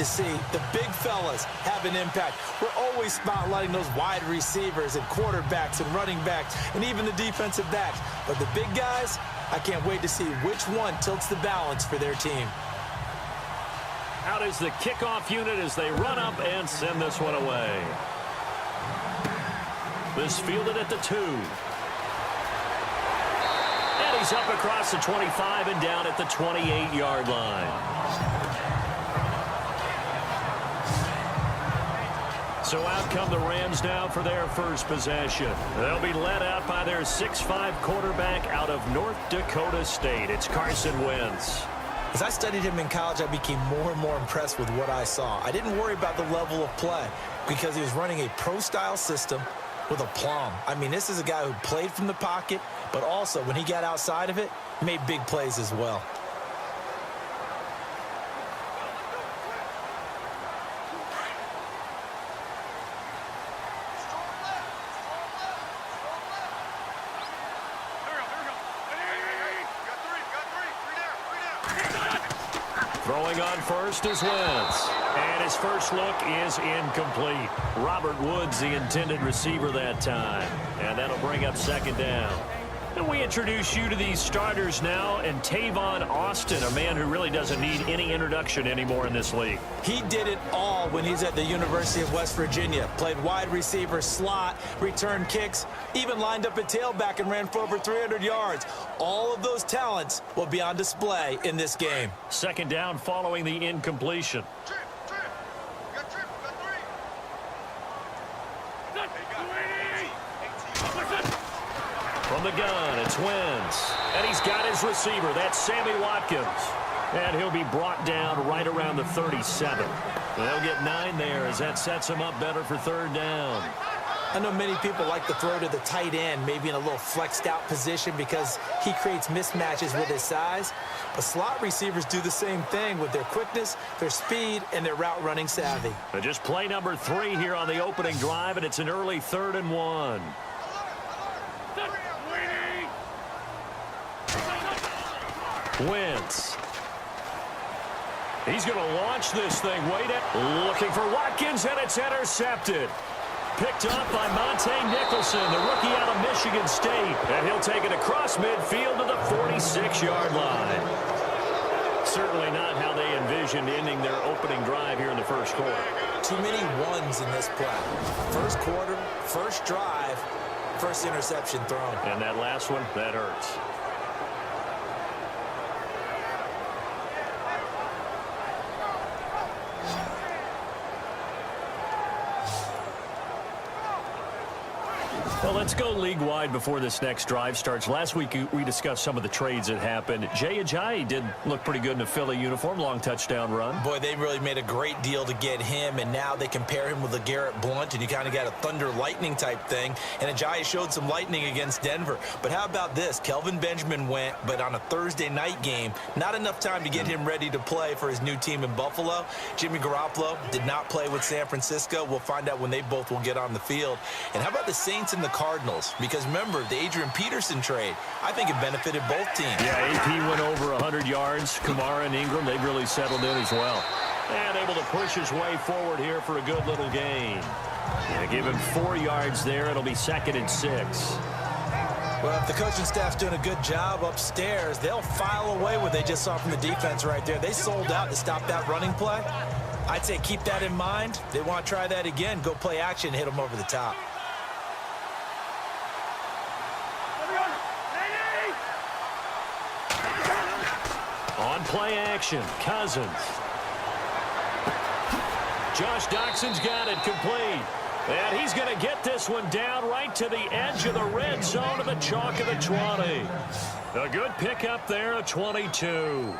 to see the big fellas have an impact. We're always spotlighting those wide receivers and quarterbacks and running backs and even the defensive backs. But the big guys, I can't wait to see which one tilts the balance for their team. Out is the kickoff unit as they run up and send this one away. This fielded at the 2. And he's up across the 25 and down at the 28-yard line. So out come the Rams now for their first possession. They'll be led out by their 6'5" quarterback out of North Dakota State. It's Carson Wentz. As I studied him in college, I became more and more impressed with what I saw. I didn't worry about the level of play because he was running a pro-style system with aplomb. I mean, this is a guy who played from the pocket, but also when he got outside of it, made big plays as well. Throwing on first is Wentz. And his first look is incomplete. Robert Woods, the intended receiver that time. And that'll bring up second down. And we introduce you to these starters now. And Tavon Austin, a man who really doesn't need any introduction anymore in this league. He did it all when he's at the University of West Virginia. Played wide receiver, slot, returned kicks, even lined up at tailback and ran for over 300 yards. All of those talents will be on display in this game. Second down following the incompletion. From the gun, it's Wentz. And he's got his receiver. That's Sammy Watkins. And he'll be brought down right around the 37. They'll get 9 there as that sets him up better for third down. I know many people like to throw to the tight end, maybe in a little flexed out position because he creates mismatches with his size. But slot receivers do the same thing with their quickness, their speed, and their route running savvy. But just play number 3 here on the opening drive, and it's an early 3rd and 1. Wentz. He's going to launch this thing. Looking for Watkins, and it's intercepted. Picked up by Monte Nicholson, the rookie out of Michigan State. And he'll take it across midfield to the 46-yard line. Certainly not how they envisioned ending their opening drive here in the first quarter. Too many ones in this play. First quarter, first drive, first interception thrown. And that last one, that hurts. Well, let's go league-wide before this next drive starts. Last week, we discussed some of the trades that happened. Jay Ajayi did look pretty good in a Philly uniform, long touchdown run. Boy, they really made a great deal to get him, and now they compare him with a Garrett Blount, and you kind of got a thunder-lightning type thing. And Ajayi showed some lightning against Denver. But how about this? Kelvin Benjamin went, but on a Thursday night game, not enough time to get him ready to play for his new team in Buffalo. Jimmy Garoppolo did not play with San Francisco. We'll find out when they both will get on the field. And how about the Saints and the Cardinals? Because remember, the Adrian Peterson trade, I think it benefited both teams. Yeah, AP went over 100 yards. Kamara and Ingram, they've really settled in as well. And able to push his way forward here for a good little gain. Yeah, give him 4 yards there. It'll be 2nd and 6. Well, if the coaching staff's doing a good job upstairs, they'll file away what they just saw from the defense right there. They sold out to stop that running play. I'd say keep that in mind. They want to try that again. Go play action and hit them over the top. On play action, Cousins. Josh Doxson's got it complete. And he's going to get this one down right to the edge of the red zone of the chalk of the 20. A good pickup there, a 22.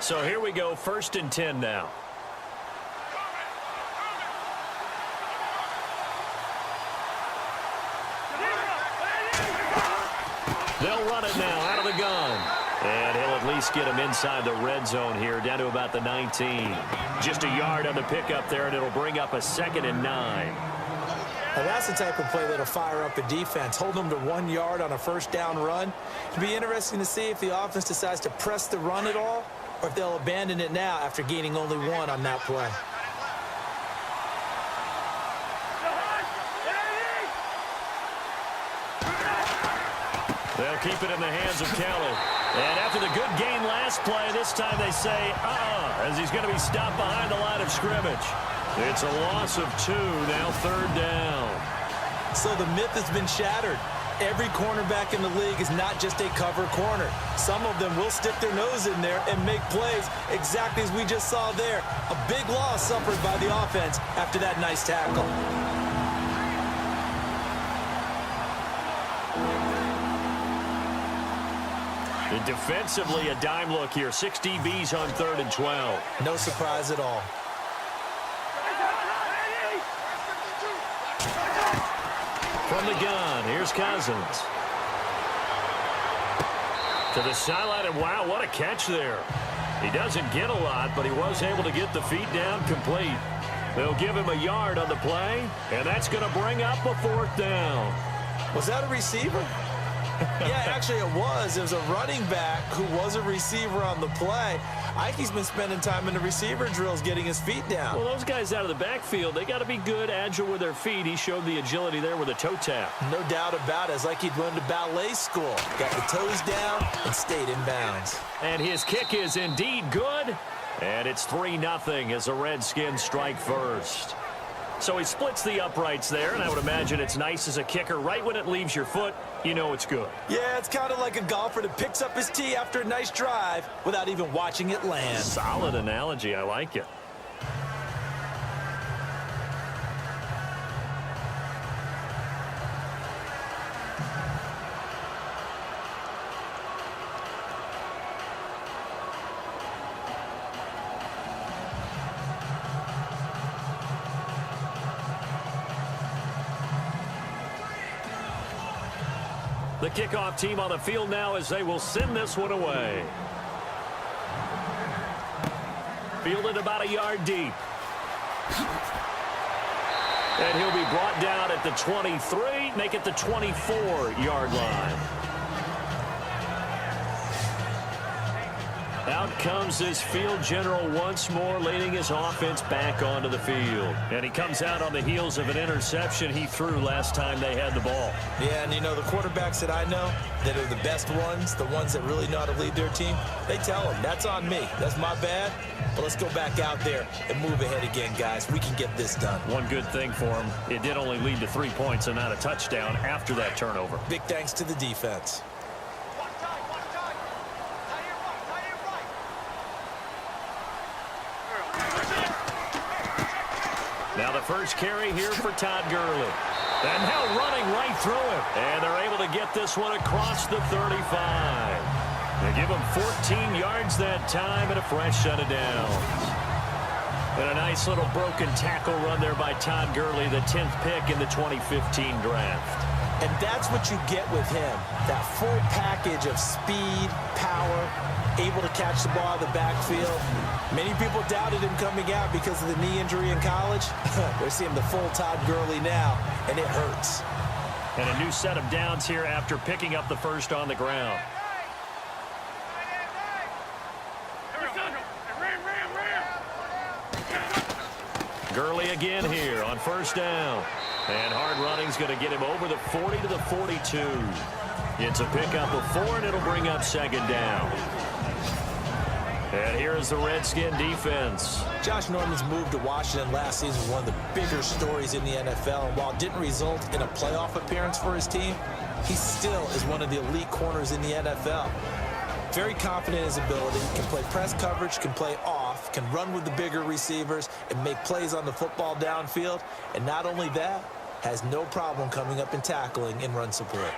So here we go, 1st and 10 now. They'll run it now out of the gun. And he'll at least get him inside the red zone here, down to about the 19. Just a yard on the pickup there, and it'll bring up a 2nd and 9. Now that's the type of play that'll fire up a defense. Hold them to 1 yard on a first down run. It'll be interesting to see if the offense decides to press the run at all, or if they'll abandon it now after gaining only 1 on that play. They'll keep it in the hands of Kelly. And after the good gain last play, this time they say, as he's going to be stopped behind the line of scrimmage. It's a loss of 2, now 3rd down. So the myth has been shattered. Every cornerback in the league is not just a cover corner. Some of them will stick their nose in there and make plays exactly as we just saw there. A big loss suffered by the offense after that nice tackle. And defensively, a dime look here. 6 DBs on 3rd and 12. No surprise at all. From the gun, here's Cousins. To the sideline, and wow, what a catch there. He doesn't get a lot, but he was able to get the feet down complete. They'll give him a yard on the play, and that's going to bring up a 4th down. Was that a receiver? Yeah, actually it was. It was a running back who was a receiver on the play. Ike's been spending time in the receiver drills getting his feet down. Well, those guys out of the backfield, they got to be good, agile with their feet. He showed the agility there with a toe tap. No doubt about it. It's like he'd run to ballet school. Got the toes down and stayed in bounds. And his kick is indeed good. And it's 3-0 as the Redskins strike first. So he splits the uprights there, and I would imagine it's nice as a kicker. Right when it leaves your foot, you know it's good. Yeah, it's kind of like a golfer that picks up his tee after a nice drive without even watching it land. Solid analogy. I like it. The kickoff team on the field now as they will send this one away. Fielded about a yard deep. And he'll be brought down at the 23, make it the 24-yard line. Out comes this field general once more, leading his offense back onto the field. And he comes out on the heels of an interception he threw last time they had the ball. Yeah, and you know, the quarterbacks that I know that are the best ones, the ones that really know how to lead their team, they tell them, that's on me. That's my bad. But let's go back out there and move ahead again, guys. We can get this done. One good thing for him, it did only lead to 3 points and not a touchdown after that turnover. Big thanks to the defense. Now the first carry here for Todd Gurley. And now running right through him. And they're able to get this one across the 35. They give him 14 yards that time and a fresh set of downs. And a nice little broken tackle run there by Todd Gurley, the 10th pick in the 2015 draft. And that's what you get with him, that full package of speed, power, able to catch the ball in the backfield. Many people doubted him coming out because of the knee injury in college. We're seeing the full Todd Gurley now, and it hurts. And a new set of downs here after picking up the first on the ground. Gurley again here on first down. And hard running's going to get him over the 40 to the 42. It's a pickup of 4, and it'll bring up 2nd down. And here is the Redskin defense. Josh Norman's move to Washington last season was one of the bigger stories in the NFL. And while it didn't result in a playoff appearance for his team, he still is one of the elite corners in the NFL. Very confident in his ability, can play press coverage, can play off, can run with the bigger receivers, and make plays on the football downfield. And not only that, has no problem coming up and tackling in run support.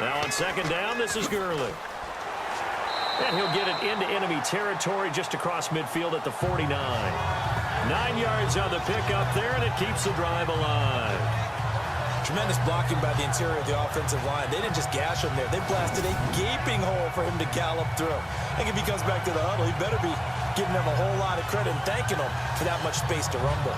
Now on 2nd down, this is Gurley. And he'll get it into enemy territory just across midfield at the 49. 9 yards on the pickup there, and it keeps the drive alive. Tremendous blocking by the interior of the offensive line. They didn't just gash him there. They blasted a gaping hole for him to gallop through. I think if he comes back to the huddle, he better be giving them a whole lot of credit and thanking them for that much space to rumble.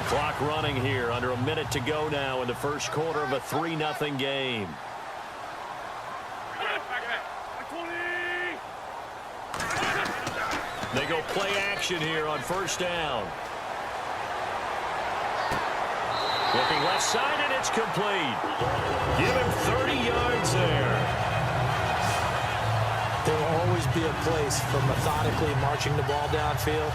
Clock running here, under a minute to go now in the first quarter of a 3-0 game. They go play action here on first down. Looking left side, and it's complete. Give him 30 yards there. There will always be a place for methodically marching the ball downfield.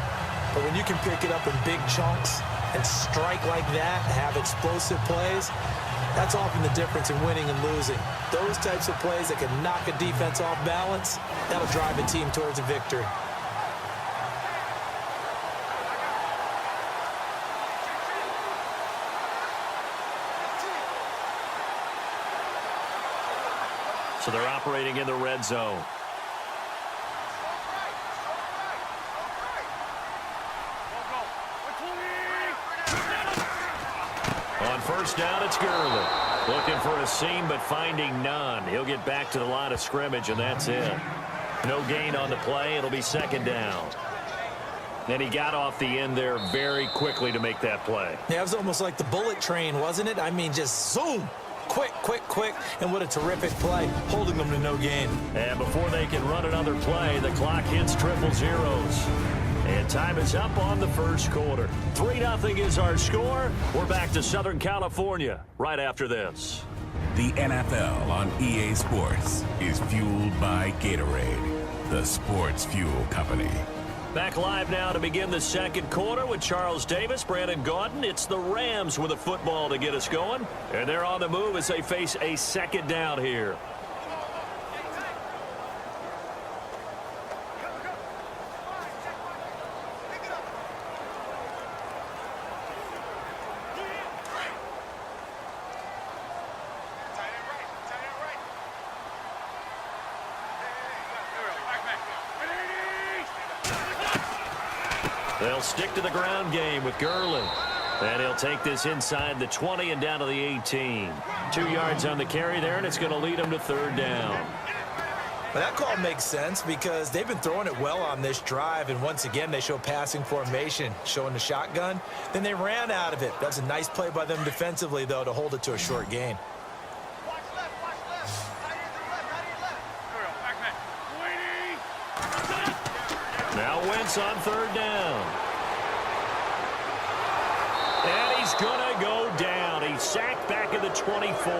But when you can pick it up in big chunks and strike like that, have explosive plays, that's often the difference in winning and losing. Those types of plays that can knock a defense off balance, that'll drive a team towards a victory. So they're operating in the red zone. On first down, it's Gurley. Looking for a seam, but finding none. He'll get back to the line of scrimmage, and that's it. No gain on the play. It'll be second down. And he got off the end there very quickly to make that play. Yeah, it was almost like the bullet train, wasn't it? I mean, just zoom. Quick, quick, quick, and what a terrific play, holding them to no gain. And before they can run another play, the clock hits triple zeros. And time is up on the first quarter. 3-0 is our score. We're back to Southern California right after this. The NFL on EA Sports is fueled by Gatorade, the sports fuel company. Back live now to begin the second quarter with Charles Davis, Brandon Gaudin. It's the Rams with a football to get us going. And they're on the move as they face a second down here. They'll stick to the ground game with Gurley. And he'll take this inside the 20 and down to the 18. 2 yards on the carry there, and it's going to lead him to third down. Well, that call makes sense because they've been throwing it well on this drive, and once again they show passing formation, showing the shotgun. Then they ran out of it. That's a nice play by them defensively, though, to hold it to a short gain. Now Wentz on third down. And he's going to go down. He's sacked back at the 24.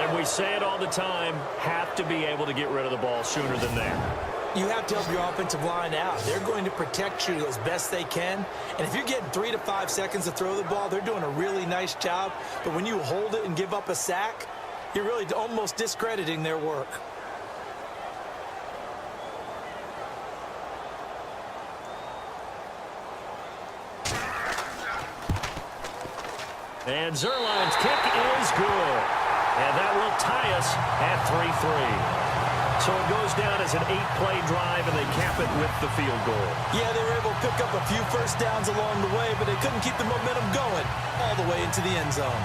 And we say it all the time, have to be able to get rid of the ball sooner than that. You have to help your offensive line out. They're going to protect you as best they can. And if you're getting 3 to 5 seconds to throw the ball, they're doing a really nice job. But when you hold it and give up a sack, you're really almost discrediting their work. And Zerline's kick is good. And that will tie us at 3-3. So it goes down as an 8-play drive, and they cap it with the field goal. Yeah, they were able to pick up a few first downs along the way, but they couldn't keep the momentum going all the way into the end zone.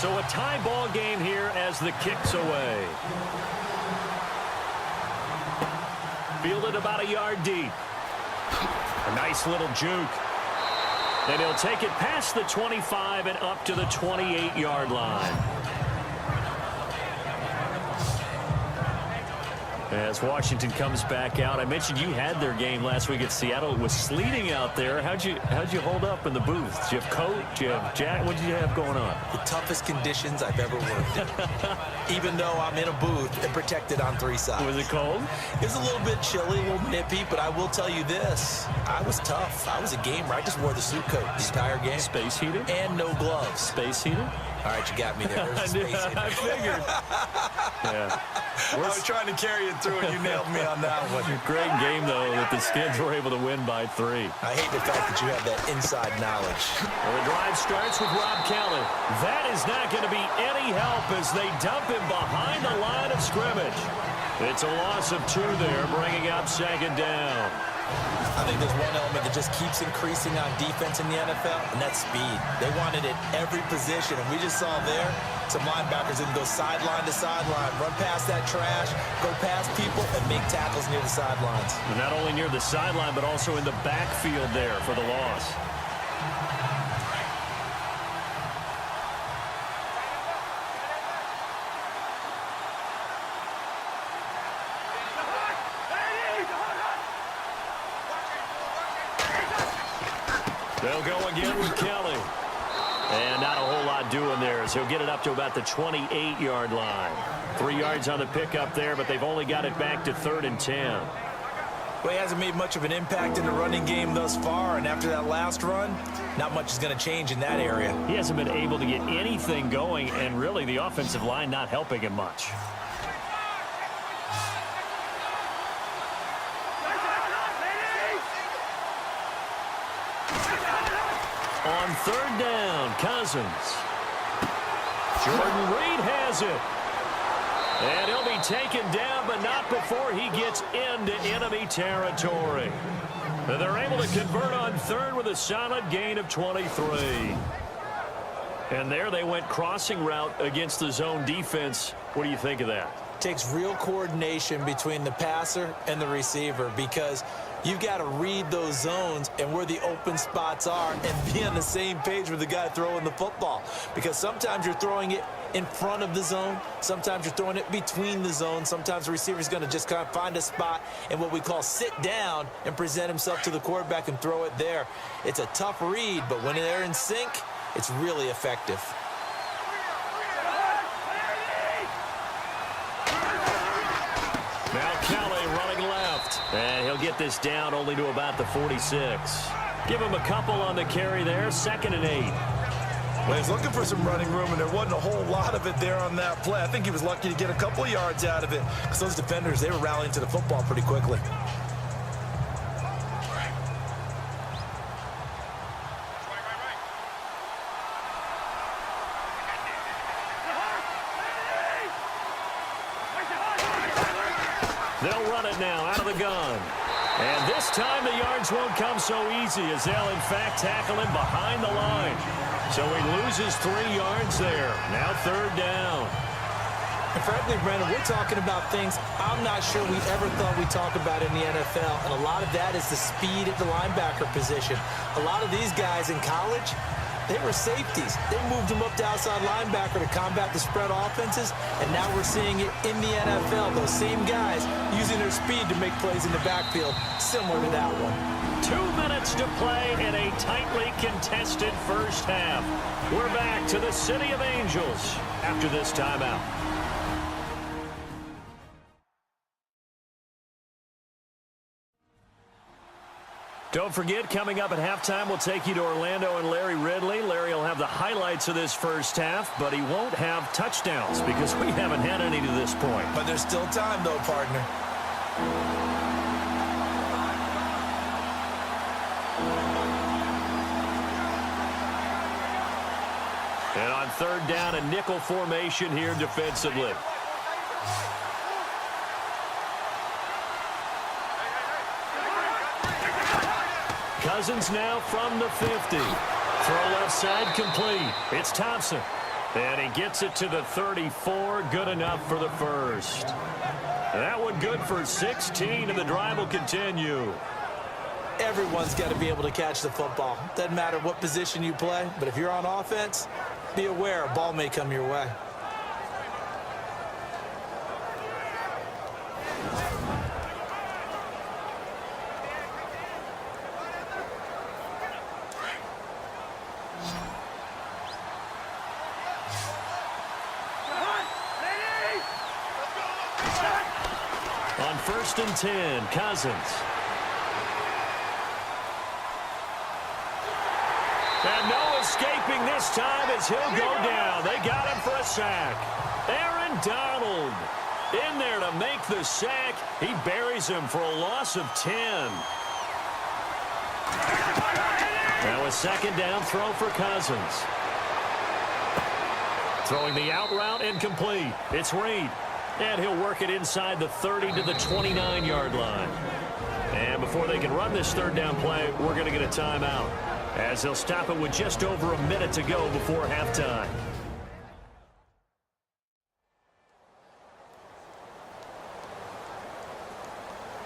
So a tie ball game here as the kick's away. Fielded about a yard deep. A nice little juke. And he'll take it past the 25 and up to the 28-yard line. As Washington comes back out, I mentioned you had their game last week at Seattle. It was sleeting out there. How'd you hold up in the booth? Did you have coat? Did you have jacket? What did you have going on? The toughest conditions I've ever worked in. Even though I'm in a booth and protected on 3 sides. Was it cold? It was a little bit chilly, a little nippy, but I will tell you this. I was tough. I was a gamer. I just wore the suit coat the entire game. Space heater? And no gloves. Space heater? All right, you got me there. There's the space heater. I figured. Yeah. I was trying to carry it through, and you nailed me on that one. Great game, though, that the Skids were able to win by 3. I hate the fact that you have that inside knowledge. Well, the drive starts with Rob Kelly. That is not going to be any help as they dump him behind the line of scrimmage. It's a loss of 2 there, bringing up 2nd down. I think there's one element that just keeps increasing on defense in the NFL, and that's speed. They want it at every position, and we just saw there some linebackers that can go sideline to sideline, run past that trash, go past people, and make tackles near the sidelines. And not only near the sideline, but also in the backfield there for the loss. They'll go again with Kelly. And not a whole lot doing there, so he'll get it up to about the 28-yard line. 3 yards on the pickup there, but they've only got it back to 3rd and 10. Well, he hasn't made much of an impact in the running game thus far, and after that last run, not much is going to change in that area. He hasn't been able to get anything going, and really the offensive line not helping him much. On 3rd down, Cousins. Jordan Reed has it. And he'll be taken down, but not before he gets into enemy territory. They're able to convert on 3rd with a solid gain of 23. And there they went crossing route against the zone defense. What do you think of that? Takes real coordination between the passer and the receiver because you've got to read those zones and where the open spots are and be on the same page with the guy throwing the football. Because sometimes you're throwing it in front of the zone. Sometimes you're throwing it between the zones. Sometimes the receiver's going to just kind of find a spot and what we call sit down and present himself to the quarterback and throw it there. It's a tough read, but when they're in sync, it's really effective. Now Kelly running left. And he'll get this down only to about the 46. Give him a couple on the carry there. 2nd and 8. Well, he's looking for some running room, and there wasn't a whole lot of it there on that play. I think he was lucky to get a couple of yards out of it because those defenders, they were rallying to the football pretty quickly. They'll run it now out of the gun. And this time the yards won't come so easy as they'll, in fact, tackle him behind the line. So he loses 3 yards there. Now 3rd down. And frankly, Brandon, we're talking about things I'm not sure we ever thought we'd talk about in the NFL. And a lot of that is the speed at the linebacker position. A lot of these guys in college, they were safeties. They moved them up to outside linebacker to combat the spread offenses, and now we're seeing it in the NFL. Those same guys using their speed to make plays in the backfield, similar to that one. 2 minutes to play in a tightly contested first half. We're back to the City of Angels after this timeout. Don't forget, coming up at halftime, we'll take you to Orlando and Larry Ridley. Larry will have the highlights of this first half, but he won't have touchdowns because we haven't had any to this point. But there's still time, though, partner. And on 3rd down, a nickel formation here defensively. Cousins now from the 50. Throw left side complete. It's Thompson. And he gets it to the 34. Good enough for the first. That one good for 16, and the drive will continue. Everyone's got to be able to catch the football. Doesn't matter what position you play, but if you're on offense, be aware a ball may come your way. first and 10. Cousins. And no escaping this time as he'll go down. They got him for a sack. Aaron Donald in there to make the sack. He buries him for a loss of 10. Now a second down throw for Cousins. Throwing the out route incomplete. It's Reed. And he'll work it inside the 30 to the 29-yard line. And before they can run this third down play, we're going to get a timeout, as they'll stop it with just over a minute to go before halftime.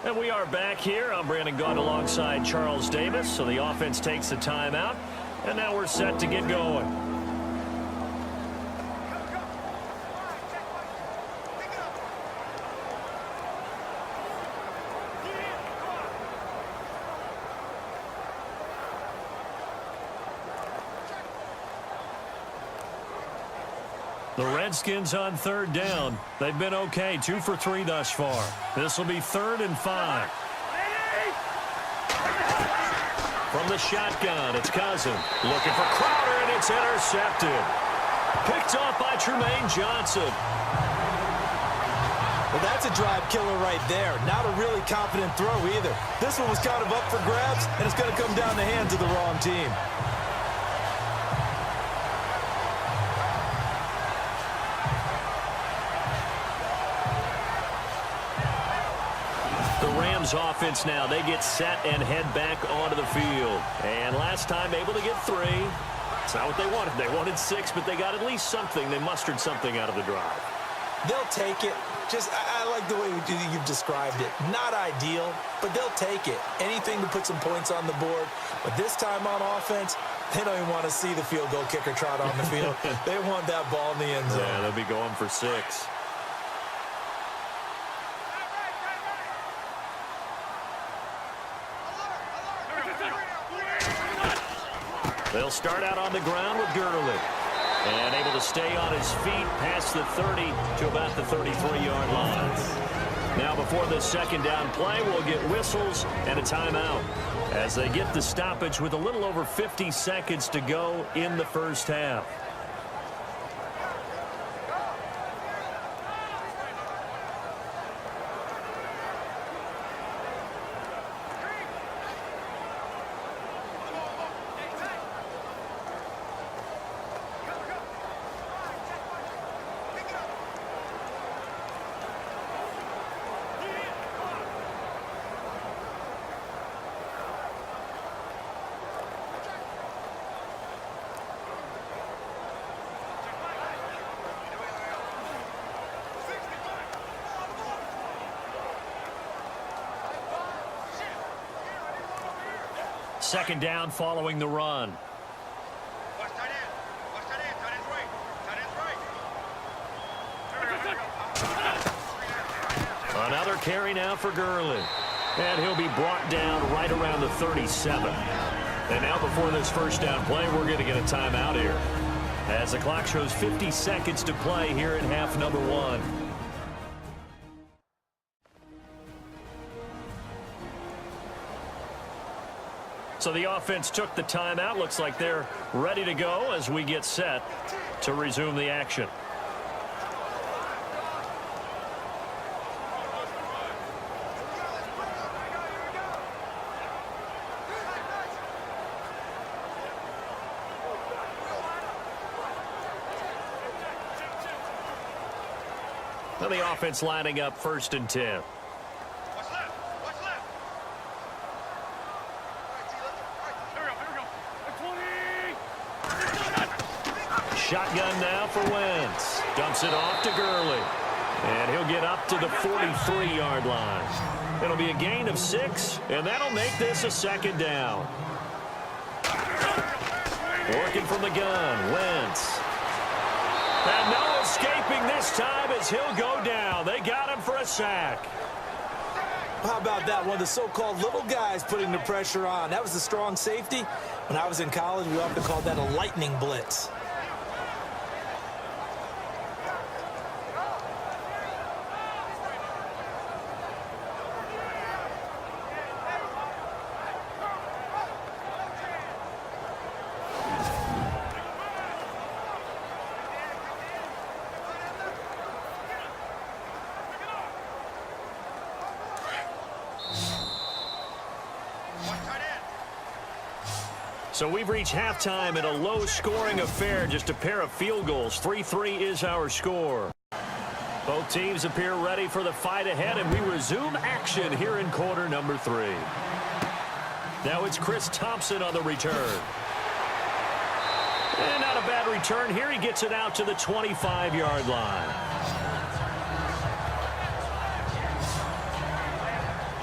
And we are back here. I'm Brandon Gaunt alongside Charles Davis. So the offense takes the timeout. And now we're set to get going. The Redskins on third down. They've been okay, 2 for 3 thus far. This will be 3rd and 5. From the shotgun, it's Cousins. Looking for Crowder, and it's intercepted. Picked off by Tremaine Johnson. Well, that's a drive killer right there. Not a really confident throw either. This one was kind of up for grabs, and it's going to come down the hands of the wrong team. Offense now. They get set and head back onto the field. And last time able to get 3. It's not what they wanted. They wanted 6, but they got at least something. They mustered something out of the drive. They'll take it. I like the way you've described it. Not ideal, but they'll take it. Anything to put some points on the board. But this time on offense, they don't even want to see the field goal kicker trot on the field. They want that ball in the end zone. Yeah, they'll be going for 6. They'll start out on the ground with Gurley. And able to stay on his feet past the 30 to about the 33-yard line. Now before the second down play, we'll get whistles and a timeout as they get the stoppage with a little over 50 seconds to go in the first half. Second down following the run. Another carry now for Gurley. And he'll be brought down right around the 37. And now before this first down play, we're going to get a timeout here, as the clock shows 50 seconds to play here in half number 1. So the offense took the timeout. Looks like they're ready to go as we get set to resume the action. Now the offense lining up 1st and 10. Shotgun now for Wentz. Dumps it off to Gurley. And he'll get up to the 43-yard line. It'll be a gain of 6, and that'll make this a second down. Working from the gun, Wentz. And no escaping this time as he'll go down. They got him for a sack. How about that? One of the so-called little guys putting the pressure on. That was the strong safety. When I was in college, we often called that a lightning blitz. So we've reached halftime in a low-scoring affair, just a pair of field goals. 3-3 is our score. Both teams appear ready for the fight ahead, and we resume action here in quarter number 3. Now it's Chris Thompson on the return. And not a bad return here. He gets it out to the 25-yard line.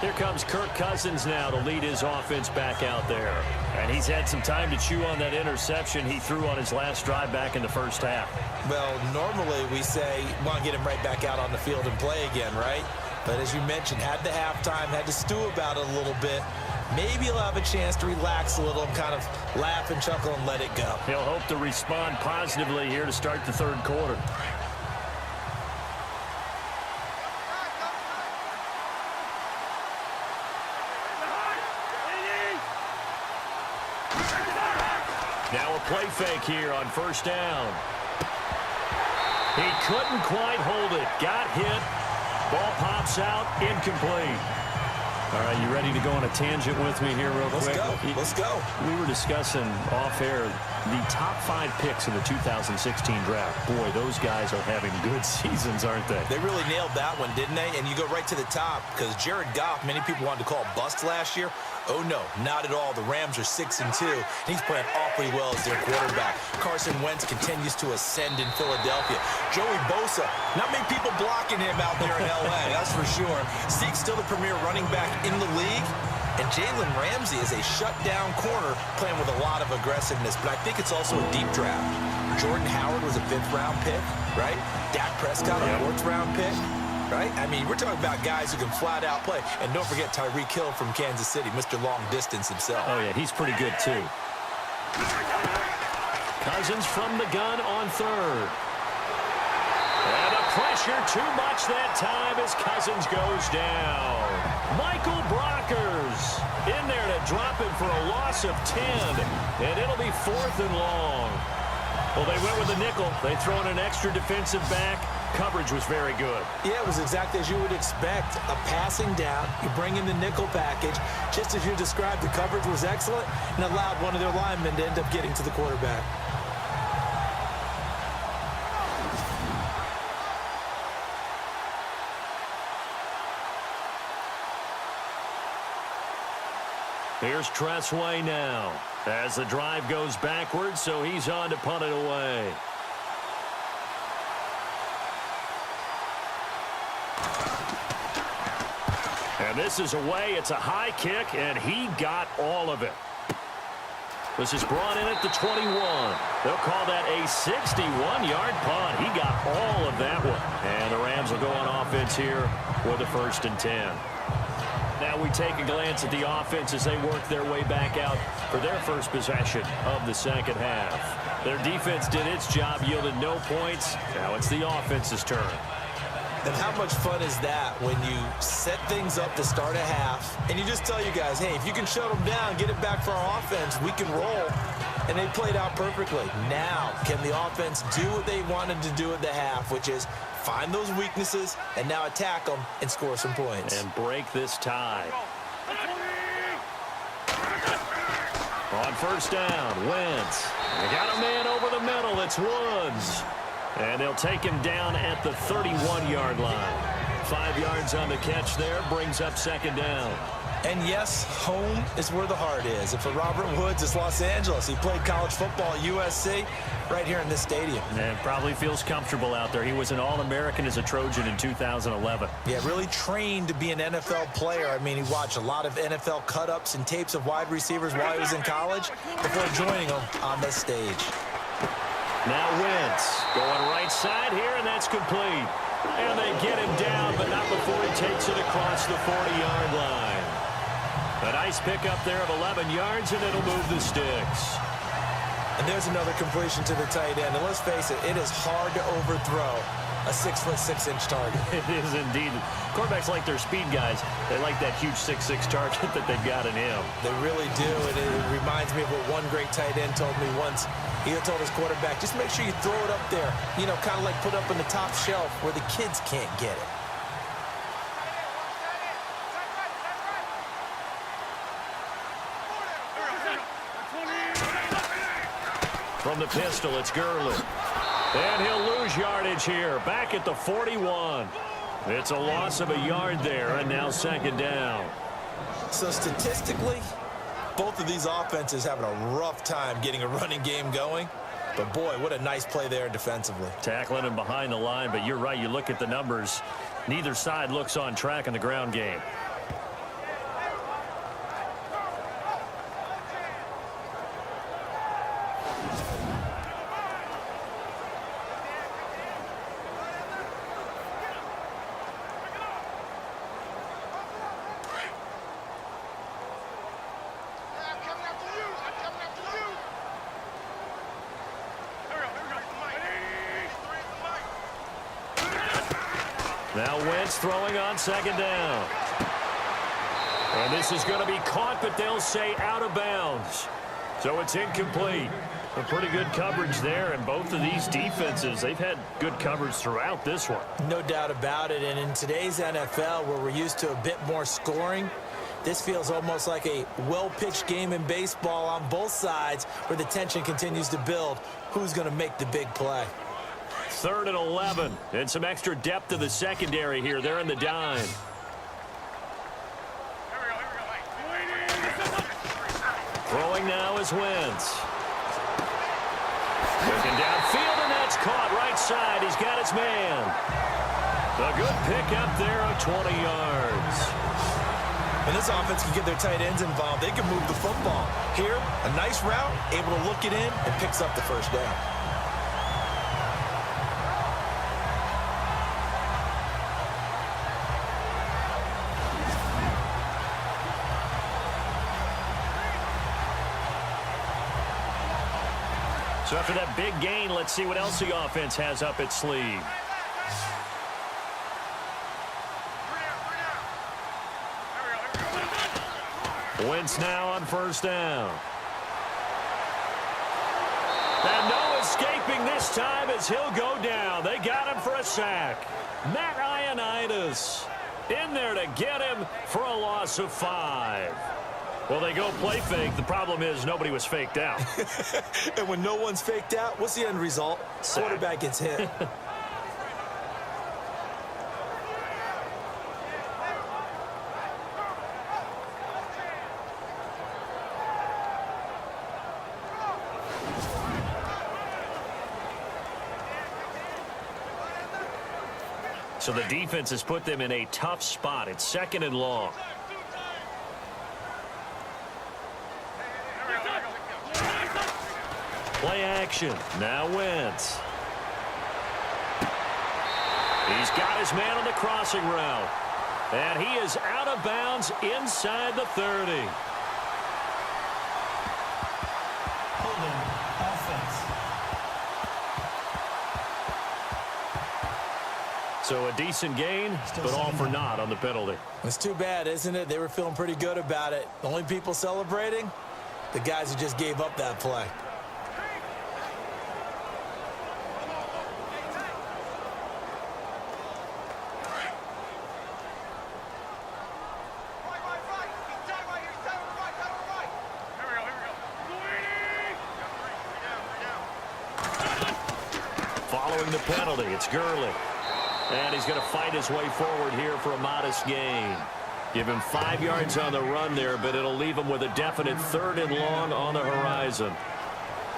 Here comes Kirk Cousins now to lead his offense back out there. And he's had some time to chew on that interception he threw on his last drive back in the first half. Well, normally we say, want to get him right back out on the field and play again, right? But as you mentioned, had the halftime, had to stew about it a little bit. Maybe he'll have a chance to relax a little and kind of laugh and chuckle and let it go. He'll hope to respond positively here to start the third quarter. Now a play fake here on first down. He couldn't quite hold it. Got hit. Ball pops out. Incomplete. All right, you ready to go on a tangent with me here real quick? Let's go. We were discussing off-air the top 5 picks in the 2016 draft. Boy, those guys are having good seasons, aren't they? They really nailed that one, didn't they? And you go right to the top because Jared Goff, many people wanted to call bust last year. Oh, no, not at all. The Rams are 6-2. He's playing awfully well as their quarterback. Carson Wentz continues to ascend in Philadelphia. Joey Bosa, not many people blocking him out there in L.A., that's for sure. Zeke's still the premier running back in the league. And Jalen Ramsey is a shutdown corner playing with a lot of aggressiveness. But I think it's also a deep draft. Jordan Howard was a 5th-round pick, right? Dak Prescott, a 4th-round pick. Right? I mean, we're talking about guys who can flat out play. And don't forget Tyreek Hill from Kansas City, Mr. Long Distance himself. Oh, yeah, he's pretty good, too. Cousins from the gun on third. And the pressure too much that time as Cousins goes down. Michael Brockers in there to drop him for a loss of 10. And it'll be 4th and long. Well, they went with the nickel. They throw in an extra defensive back. Coverage was very good. Yeah, it was exactly as you would expect. A passing down. You bring in the nickel package. Just as you described, the coverage was excellent and allowed one of their linemen to end up getting to the quarterback. Here's Tressway now as the drive goes backwards, so he's on to punt it away. And this is away. It's a high kick, and he got all of it. This is brought in at the 21. They'll call that a 61-yard punt. He got all of that one. And the Rams will go on offense here with a 1st and 10. Now we take a glance at the offense as they work their way back out for their first possession of the second half. Their defense did its job, yielded no points. Now it's the offense's turn. And how much fun is that when you set things up to start a half and you just tell you guys, hey, if you can shut them down, get it back for our offense, we can roll. And they played out perfectly. Now, can the offense do what they wanted to do at the half, which is find those weaknesses and now attack them and score some points. And break this tie. On first down, Wentz. They got a man over the middle. It's Woods. And they'll take him down at the 31-yard line. 5 yards on the catch there, brings up 2nd down. And yes, home is where the heart is. And for Robert Woods, it's Los Angeles. He played college football at USC right here in this stadium. And probably feels comfortable out there. He was an All-American as a Trojan in 2011. Yeah, really trained to be an NFL player. I mean, he watched a lot of NFL cut-ups and tapes of wide receivers while he was in college before joining them on this stage. Now Wentz going right side here, and that's complete. And they get him down, but not before he takes it across the 40-yard line. A nice pickup there of 11 yards, and it'll move the sticks. And there's another completion to the tight end. And let's face it, it is hard to overthrow a 6'6" target. It is indeed. Quarterbacks like their speed guys. They like that huge 6'6" target that they've got in him. They really do, and it reminds me of what one great tight end told me once. He told his quarterback, just make sure you throw it up there, you know, kind of like put up on the top shelf where the kids can't get it. From the pistol, it's Gurley. And he'll lose yardage here. Back at the 41. It's a loss of a yard there, and now second down. So statistically, both of these offenses having a rough time getting a running game going. But, boy, what a nice play there defensively. Tackling him behind the line, but you're right. You look at the numbers. Neither side looks on track in the ground game. Now Wentz throwing on second down. And this is going to be caught, but they'll say out of bounds. So it's incomplete. A pretty good coverage there, and both of these defenses, they've had good coverage throughout this one. No doubt about it, and in today's NFL, where we're used to a bit more scoring, this feels almost like a well-pitched game in baseball on both sides where the tension continues to build. Who's going to make the big play? 3rd and 11, and some extra depth to the secondary here. They're in the dime. Throwing now is Wentz. Looking downfield, and that's caught right side. He's got his man. A good pickup there of 20 yards. And this offense can get their tight ends involved. They can move the football. Here, a nice route, able to look it in, and picks up the first down. So after that big gain, let's see what else the offense has up its sleeve. Wentz now on first down. And no escaping this time as he'll go down. They got him for a sack. Matt Ioannidis in there to get him for a loss of 5. Well, they go play fake. The problem is nobody was faked out. And when no one's faked out, what's the end result? Sack. Quarterback gets hit. So the defense has put them in a tough spot. It's 2nd and long. Play action. Now Wentz. He's got his man on the crossing route. And he is out of bounds inside the 30. Holding offense. So a decent gain, but all for naught on the penalty. It's too bad, isn't it? They were feeling pretty good about it. The only people celebrating, the guys who just gave up that play. Following the penalty, it's Gurley. And he's going to fight his way forward here for a modest gain. Give him 5 yards on the run there, but it'll leave him with a definite 3rd and long on the horizon.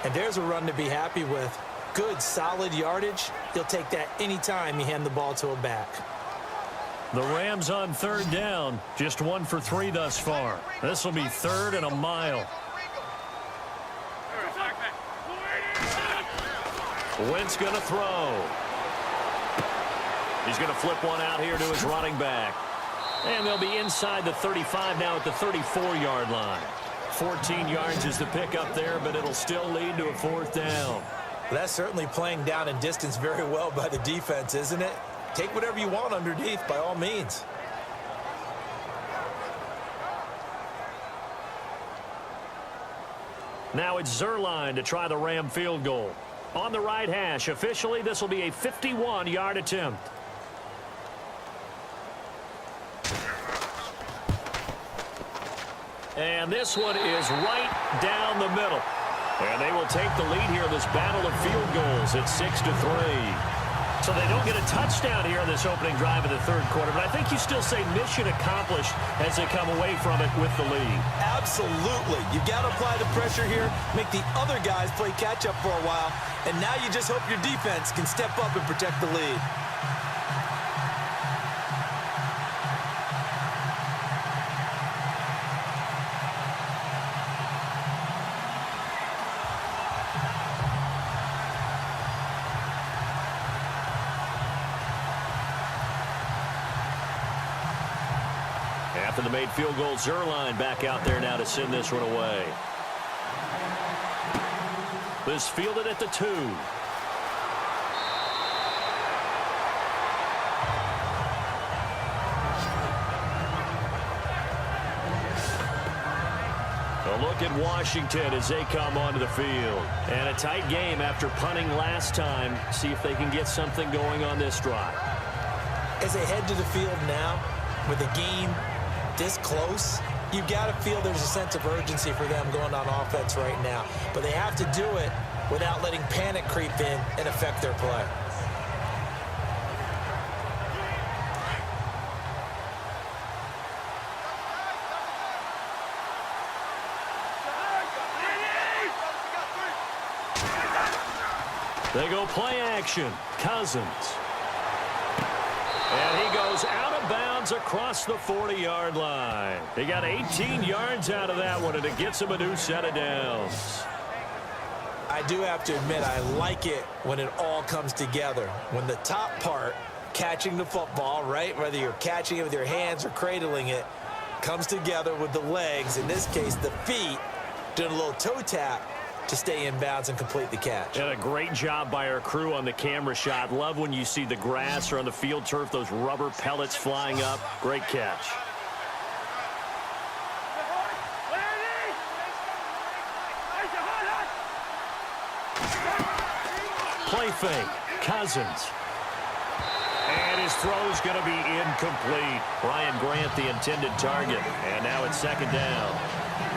And there's a run to be happy with. Good, solid yardage. He'll take that anytime you hand the ball to a back. The Rams on 3rd down, just 1 for 3 thus far. This will be 3rd and a mile. Wentz going to throw. He's going to flip one out here to his running back. And they'll be inside the 35 now at the 34-yard line. 14 yards is the pickup there, but it'll still lead to a 4th down. That's certainly playing down in distance very well by the defense, isn't it? Take whatever you want underneath, by all means. Now it's Zerline to try the Ram field goal. On the right hash, officially, this will be a 51-yard attempt. And this one is right down the middle. And they will take the lead here in this battle of field goals at 6-3. So they don't get a touchdown here in this opening drive of the third quarter, but I think you still say mission accomplished as they come away from it with the lead. Absolutely. You've got to apply the pressure here, make the other guys play catch-up for a while, and now you just hope your defense can step up and protect the lead. After the made field goal, Zerline back out there now to send this one away. This fielded at the 2. A look at Washington as they come onto the field. And a tight game after punting last time. See if they can get something going on this drive. As they head to the field now, with the game this close, you've got to feel there's a sense of urgency for them going on offense right now. But they have to do it without letting panic creep in and affect their play. They go play action. Cousins. And he goes out of bounds across the 40-yard line. He got 18 yards out of that one, and it gets him a new set of downs. I do have to admit, I like it when it all comes together. When the top part, catching the football, right, whether you're catching it with your hands or cradling it, comes together with the legs, in this case the feet, doing a little toe tap to stay in bounds and complete the catch. And a great job by our crew on the camera shot. Love when you see the grass or on the field turf, those rubber pellets flying up. Great catch. Play fake. Cousins. And his throw's going to be incomplete. Ryan Grant, the intended target. And now it's second down.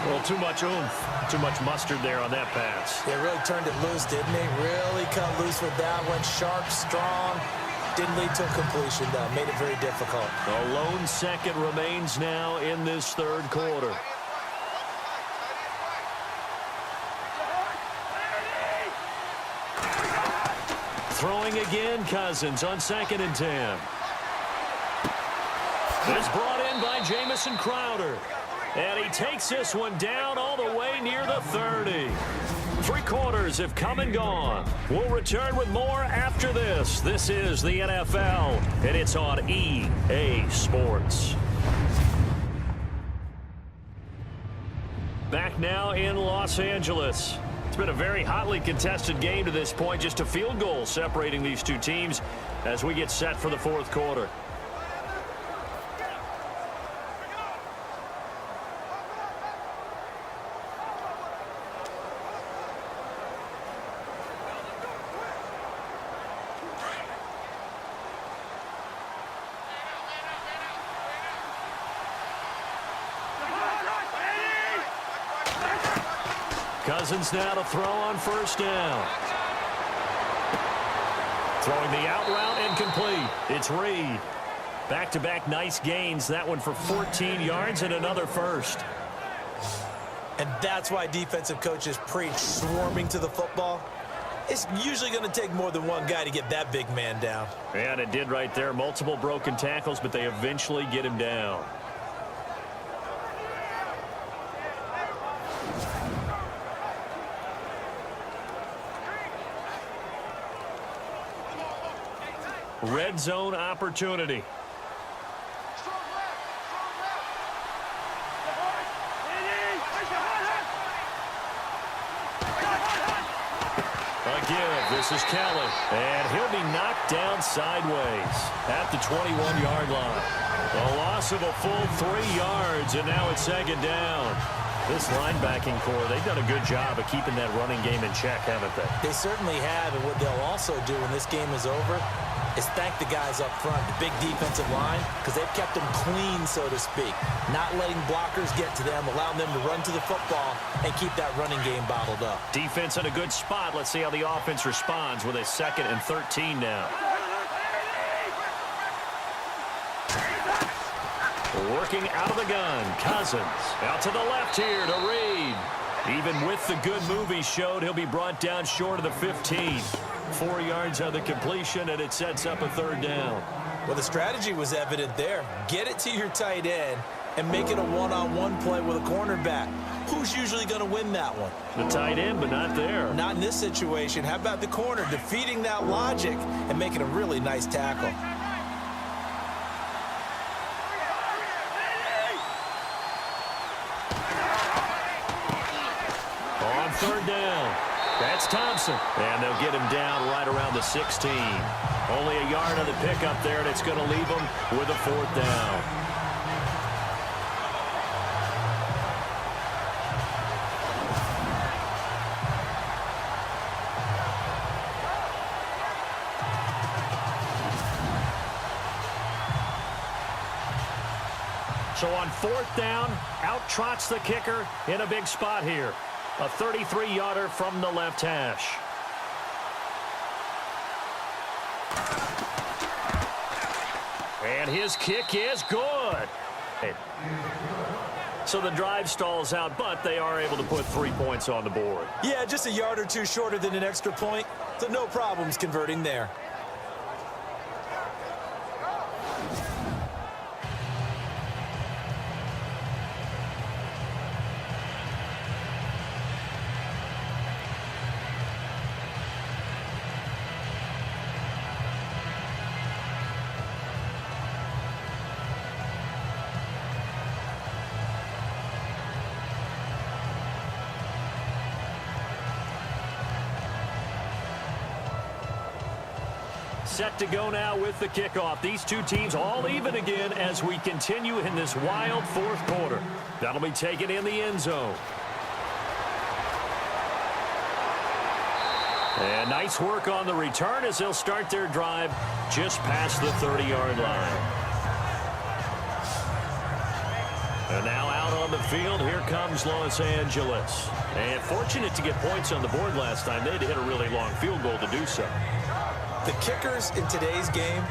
Well, too much oomph. Too much mustard there on that pass. They really turned it loose, didn't they? Really cut loose with that one. Sharp, strong. Didn't lead to a completion, though. Made it very difficult. A lone second remains now in this third quarter. Throwing again, Cousins on 2nd and 10. It's brought in by Jamison Crowder. And he takes this one down all the way near the 30. 3 quarters have come and gone. We'll return with more after this. This is the NFL, and it's on EA Sports. Back now in Los Angeles. It's been a very hotly contested game to this point. Just a field goal separating these two teams as we get set for the fourth quarter. Cousins now to throw on first down. Throwing the out route incomplete. It's Reed. Back-to-back nice gains. That one for 14 yards and another first. And that's why defensive coaches preach swarming to the football. It's usually going to take more than one guy to get that big man down. And it did right there. Multiple broken tackles, but they eventually get him down. Red zone opportunity. Again, this is Kelly. And he'll be knocked down sideways at the 21-yard line. A loss of a full 3 yards, and now it's second down. This linebacking core, they've done a good job of keeping that running game in check, haven't they? They certainly have, and what they'll also do when this game is over, is thank the guys up front, the big defensive line, because they've kept them clean, so to speak. Not letting blockers get to them, allowing them to run to the football and keep that running game bottled up. Defense in a good spot. Let's see how the offense responds with a 2nd and 13 now. Working out of the gun, Cousins. Out to the left here to Reed. Even with the good move he showed, he'll be brought down short of the 15. 4 yards on the completion, and it sets up a 3rd down. Well, the strategy was evident there. Get it to your tight end and make it a one-on-one play with a cornerback. Who's usually going to win that one? The tight end, but not there. Not in this situation. How about the corner defeating that logic and making a really nice tackle? On 3rd down. That's Thompson. And they'll get him down right around the 16. Only a yard on the pickup there, and it's going to leave him with a 4th down. So on 4th down, out trots the kicker in a big spot here. A 33-yarder from the left hash. And his kick is good. So the drive stalls out, but they are able to put 3 points on the board. Yeah, just a yard or two shorter than an extra point, so no problems converting there. Set to go now with the kickoff. These two teams all even again as we continue in this wild 4th quarter. That'll be taken in the end zone. And nice work on the return as they'll start their drive just past the 30-yard line. And now out on the field, here comes Los Angeles. And fortunate to get points on the board last time. They had to hit a really long field goal to do so. The kickers in today's game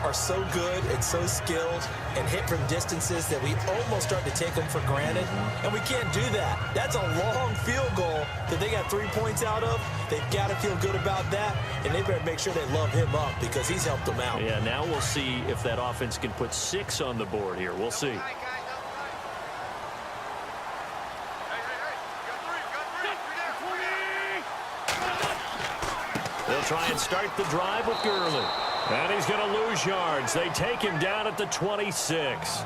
are so good and so skilled and hit from distances that we almost start to take them for granted, and we can't do that. That's a long field goal that they got 3 points out of. They've got to feel good about that, and they better make sure they love him up because he's helped them out. Yeah, now we'll see if that offense can put 6 on the board here. We'll see. They'll try and start the drive with Gurley. And he's going to lose yards. They take him down at the 26.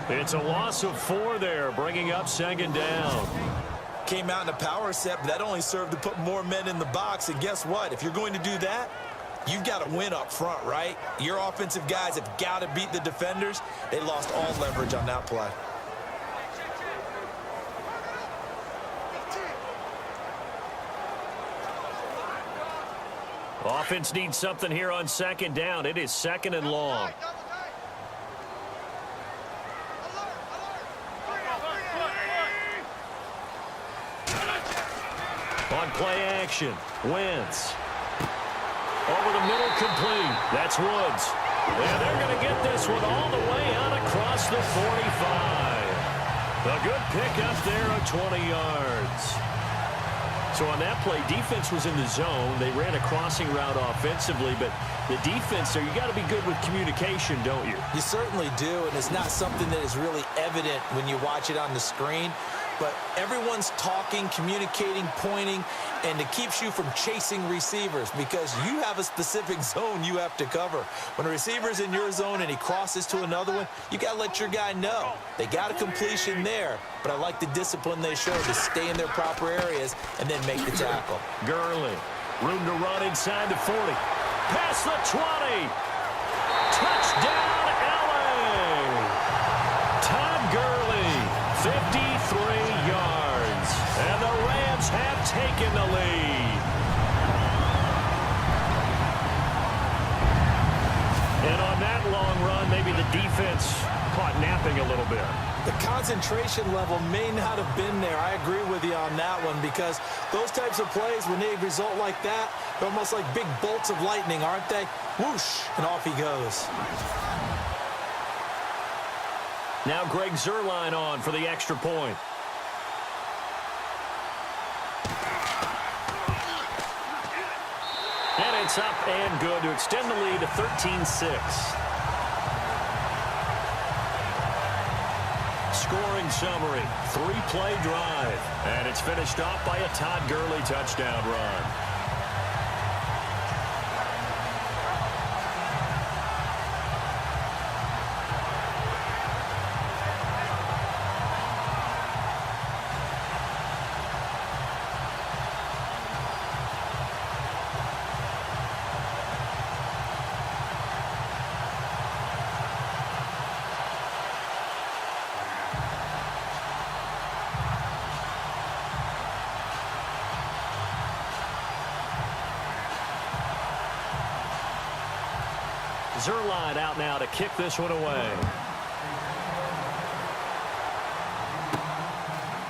It's a loss of 4 there, bringing up 2nd down. Came out in a power set, but that only served to put more men in the box. And guess what? If you're going to do that, you've got to win up front, right? Your offensive guys have got to beat the defenders. They lost all leverage on that play. Offense needs something here on 2nd down. It is 2nd and long. On play action, Wentz. Over the middle, complete. That's Woods. And they're going to get this one all the way out across the 45. A good pickup there of 20 yards. So on that play, defense was in the zone. They ran a crossing route offensively, but the defense there, you got to be good with communication, don't you? You certainly do, and it's not something that is really evident when you watch it on the screen. But everyone's talking, communicating, pointing, and it keeps you from chasing receivers because you have a specific zone you have to cover. When a receiver's in your zone and he crosses to another one, you got to let your guy know. They got a completion there, but I like the discipline they showed to stay in their proper areas and then make the tackle. Gurley, room to run inside the 40. Past the 20. Touchdown, LA! Todd Gurley, 53 yards. And the Rams have taken the lead. slipping a little bit. The concentration level may not have been there. I agree with you on that one, because those types of plays, when they result like that, they're almost like big bolts of lightning, aren't they? Whoosh, and off he goes. Now Greg Zuerlein on for the extra point. And it's up and good to extend the lead to 13-6. Scoring summary, 3-play drive. And it's finished off by a Todd Gurley touchdown run. Zuerlein out now to kick this one away.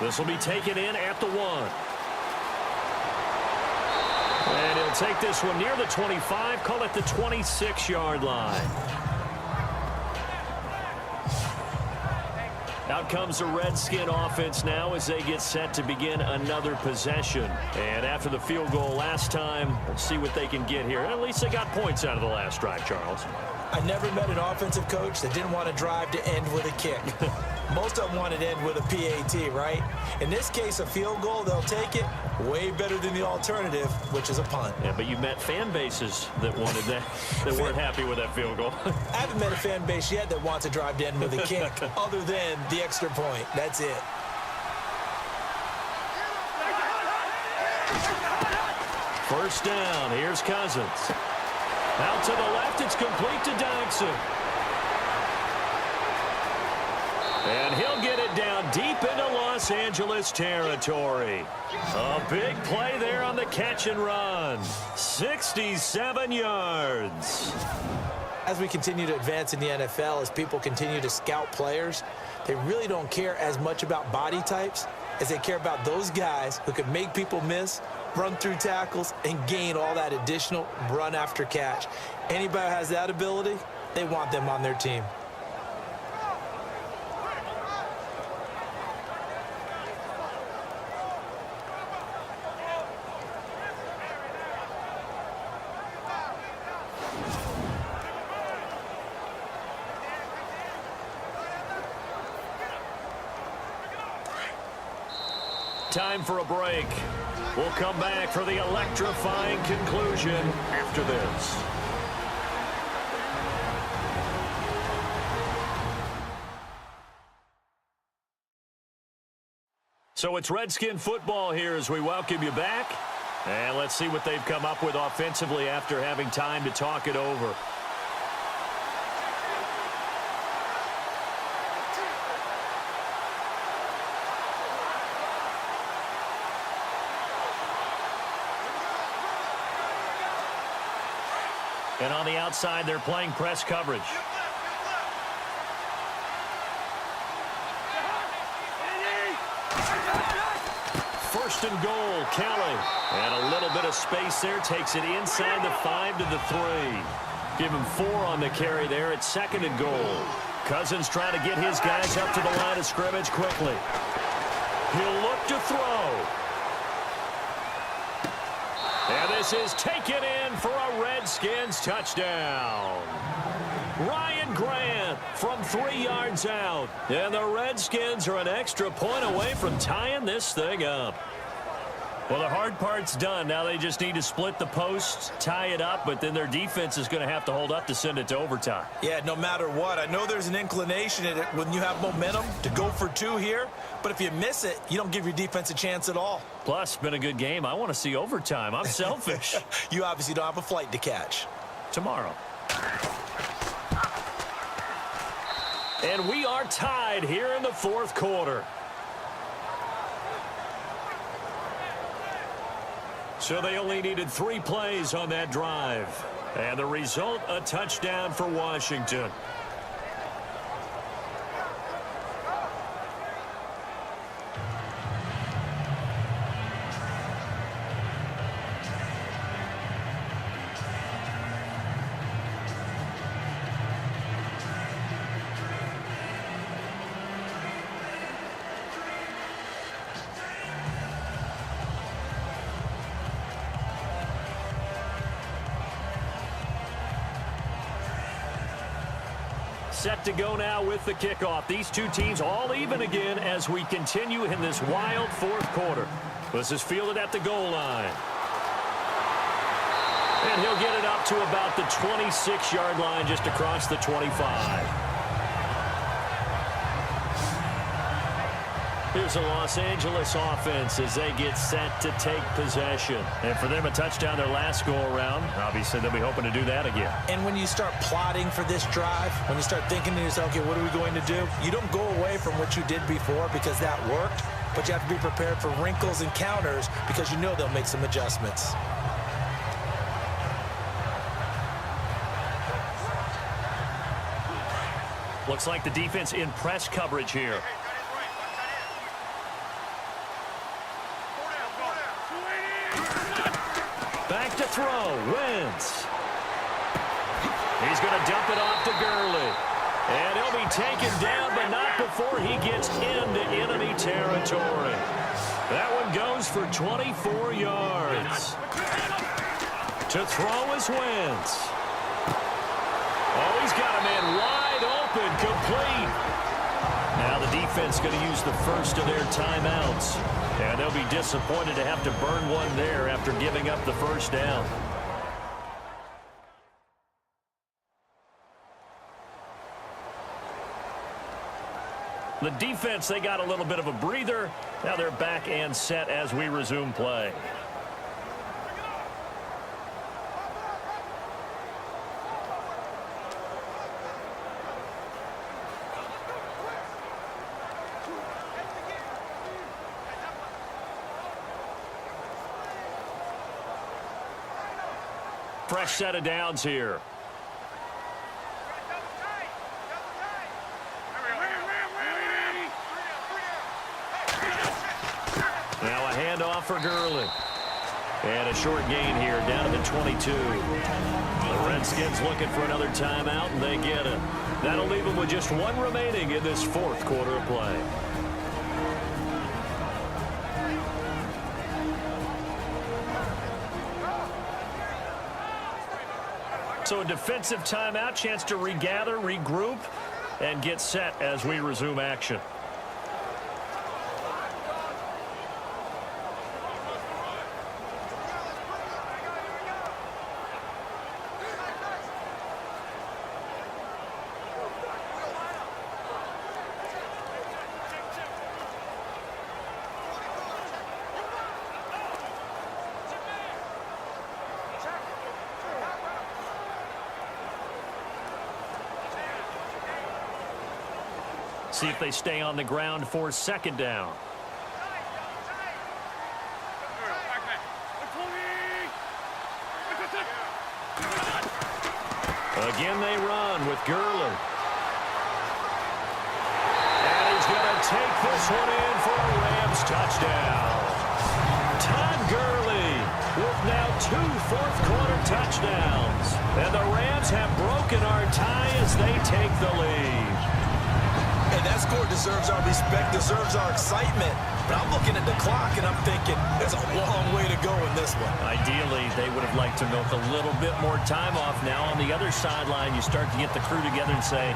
This will be taken in at the 1. And he'll take this one near the 25, call it the 26-yard line. Out comes the Redskin offense now as they get set to begin another possession. And after the field goal last time, let's see what they can get here. At least they got points out of the last drive, Charles. I never met an offensive coach that didn't want to drive to end with a kick. Most of them wanted to end with a PAT, right? In this case, a field goal, they'll take it. Way better than the alternative, which is a punt. Yeah, but you met fan bases that wanted that, that weren't happy with that field goal. I haven't met a fan base yet that wants to drive to end with a kick other than the extra point. That's it. First down, here's Cousins. Out to the left, it's complete to Dodson. And he'll get it down deep into Los Angeles territory. A big play there on the catch and run. 67 yards. As we continue to advance in the NFL, as people continue to scout players, they really don't care as much about body types as they care about those guys who can make people miss, run through tackles, and gain all that additional run after catch. Anybody who has that ability, they want them on their team. Time for a break. We'll come back for the electrifying conclusion after this. So it's Redskin football here as we welcome you back. And let's see what they've come up with offensively after having time to talk it over. And on the outside, they're playing press coverage. First and goal, Kelly. And a little bit of space there. Takes it inside the 5 to the 3. Give him 4 on the carry there. It's second and goal. Cousins trying to get his guys up to the line of scrimmage quickly. He'll look to throw. And this is taken in for a Redskins touchdown. Ryan Grant from 3 yards out. And the Redskins are an extra point away from tying this thing up. Well, the hard part's done. Now they just need to split the posts, tie it up, but then their defense is going to have to hold up to send it to overtime. Yeah, no matter what. I know there's an inclination in it when you have momentum to go for 2 here, but if you miss it, you don't give your defense a chance at all. Plus, it's been a good game. I want to see overtime. I'm selfish. You obviously don't have a flight to catch. Tomorrow. And we are tied here in the 4th quarter. So they only needed 3 plays on that drive. And the result, a touchdown for Washington. set to go now with the kickoff. These two teams all even again as we continue in this wild fourth quarter. This is fielded at the goal line. And he'll get it up to about the 26-yard line, just across the 25. Here's a Los Angeles offense as they get set to take possession. And for them, a touchdown their last go-around. Obviously, they'll be hoping to do that again. And when you start plotting for this drive, when you start thinking to yourself, okay, what are we going to do? You don't go away from what you did before because that worked, but you have to be prepared for wrinkles and counters because you know they'll make some adjustments. Looks like the defense in press coverage here. Back to throw, Wentz. He's going to dump it off to Gurley. And he'll be taken down, but not before he gets into enemy territory. That one goes for 24 yards. To throw is Wentz. Oh, he's got a man wide open, complete. Now the defense going to use the first of their timeouts. And they'll be disappointed to have to burn one there after giving up the first down. The defense, they got a little bit of a breather. Now they're back and set as we resume play. Fresh set of downs here. Now a handoff for Gurley. And a short gain here down to the 22. The Redskins looking for another timeout, and they get it. That'll leave them with just one remaining in this fourth quarter of play. So a defensive timeout, chance to regather, regroup, and get set as we resume action. See if they stay on the ground for second down. Again they run with Gurley. And he's going to take this one in for a Rams touchdown. Todd Gurley with now 2 fourth-quarter touchdowns. And the Rams have broken our tie as they take the lead. And that score deserves our respect, deserves our excitement. But I'm looking at the clock, and I'm thinking there's a long way to go in this one. Ideally, they would have liked to milk a little bit more time off. Now on the other sideline, you start to get the crew together and say,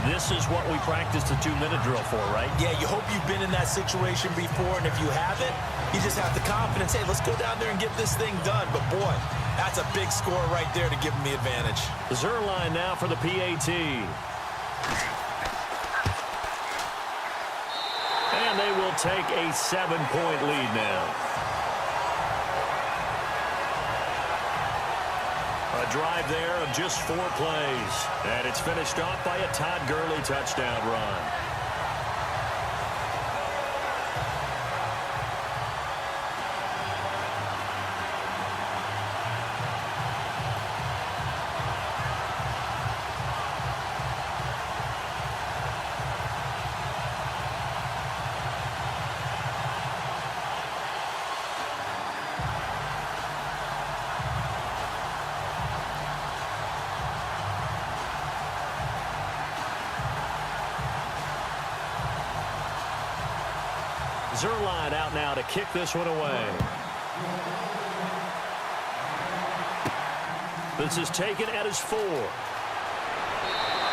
this is what we practiced the 2-minute drill for, right? Yeah, you hope you've been in that situation before, and if you haven't, you just have the confidence, hey, let's go down there and get this thing done. But, boy, that's a big score right there to give them the advantage. Zerline now for the PAT. And they will take a 7-point lead now. A drive there of just 4 plays. And it's finished off by a Todd Gurley touchdown run. Zerline out now to kick this one away. This is taken at his 4.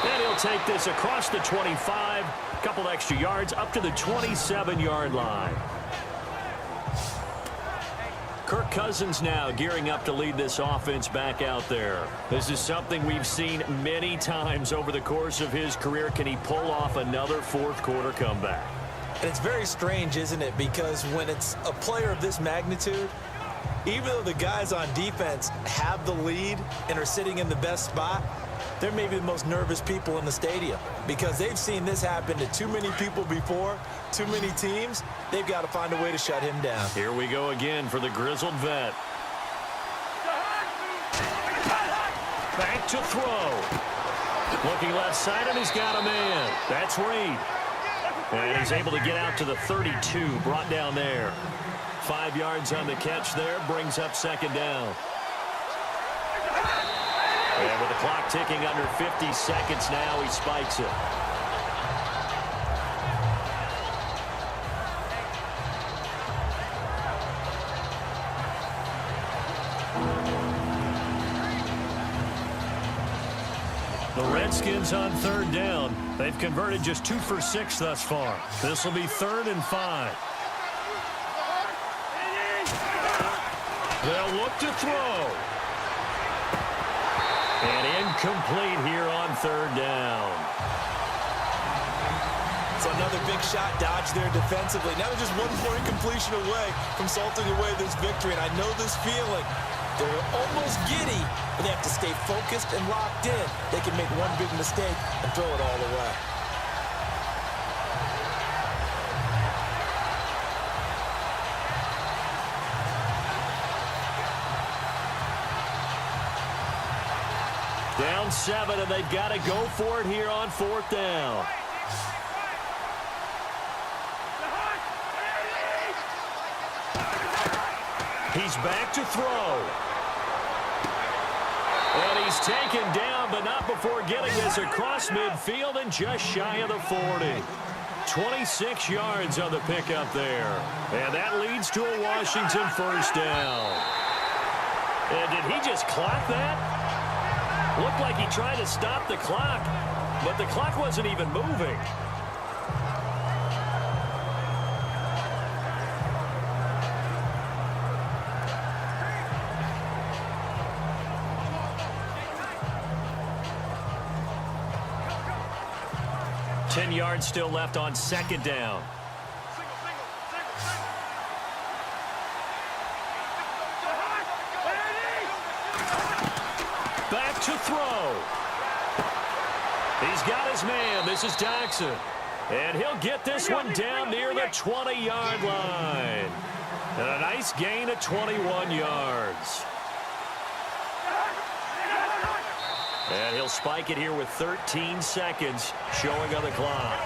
And he'll take this across the 25, a couple extra yards up to the 27-yard line. Kirk Cousins now gearing up to lead this offense back out there. This is something we've seen many times over the course of his career. Can he pull off another fourth-quarter comeback? And it's very strange, isn't it? Because when it's a player of this magnitude, even though the guys on defense have the lead and are sitting in the best spot, they're maybe the most nervous people in the stadium because they've seen this happen to too many people before, too many teams. They've got to find a way to shut him down. Here we go again for the grizzled vet. Back to throw. Looking left side, and he's got a man. That's Reed. And he's able to get out to the 32, brought down there. 5 yards on the catch there, brings up second down. And with the clock ticking under 50 seconds now, he spikes it. The Redskins on third down. They've converted just 2 for 6 thus far. This will be 3rd and 5. They'll look to throw. And incomplete here on third down. It's another big shot dodge there defensively. Now they're just 1-point completion away from salting away this victory. And I know this feeling. They're almost giddy, but they have to stay focused and locked in. They can make one big mistake and throw it all away. Down 7, and they've got to go for it here on 4th down. He's back to throw. And he's taken down, but not before getting this across midfield and just shy of the 40. 26 yards on the pickup there. And that leads to a Washington first down. And did he just clock that? Looked like he tried to stop the clock, but the clock wasn't even moving. Ten yards still left on second down. Back to throw. He's got his man. This is Jackson. And he'll get this one down near the 20-yard line. And a nice gain of 21 yards. And he'll spike it here with 13 seconds showing on the clock.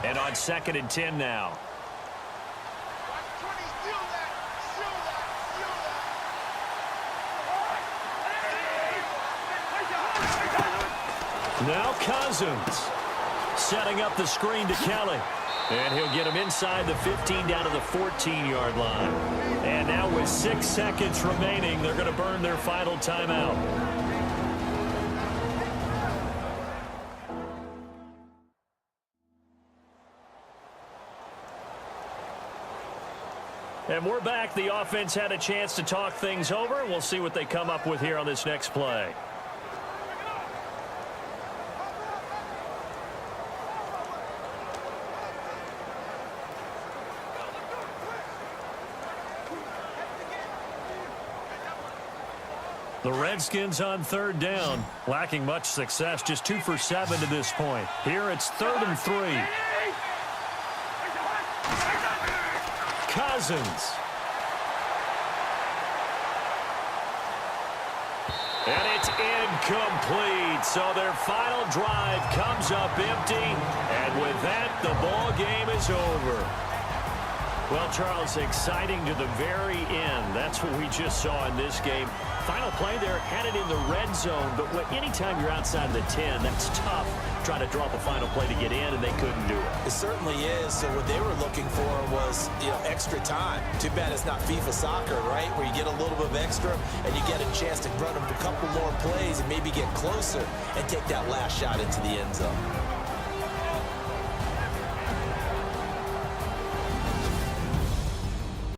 And on 2nd and 10 now. Now Cousins setting up the screen to Kelly. And he'll get him inside the 15 down to the 14-yard line. And now with 6 seconds remaining, they're going to burn their final timeout. And we're back. The offense had a chance to talk things over. We'll see what they come up with here on this next play. The Redskins on third down, lacking much success, just 2 for 7 to this point. Here it's 3rd and 3. Cousins. And it's incomplete. So their final drive comes up empty. And with that, the ball game is over. Well, Charles, exciting to the very end. That's what we just saw in this game. Final play there, headed in the red zone. But anytime you're outside of the 10, that's tough trying to draw up a final play to get in, and they couldn't do it. It certainly is. So what they were looking for was, extra time. Too bad it's not FIFA soccer, right, where you get a little bit of extra and you get a chance to run a couple more plays and maybe get closer and take that last shot into the end zone.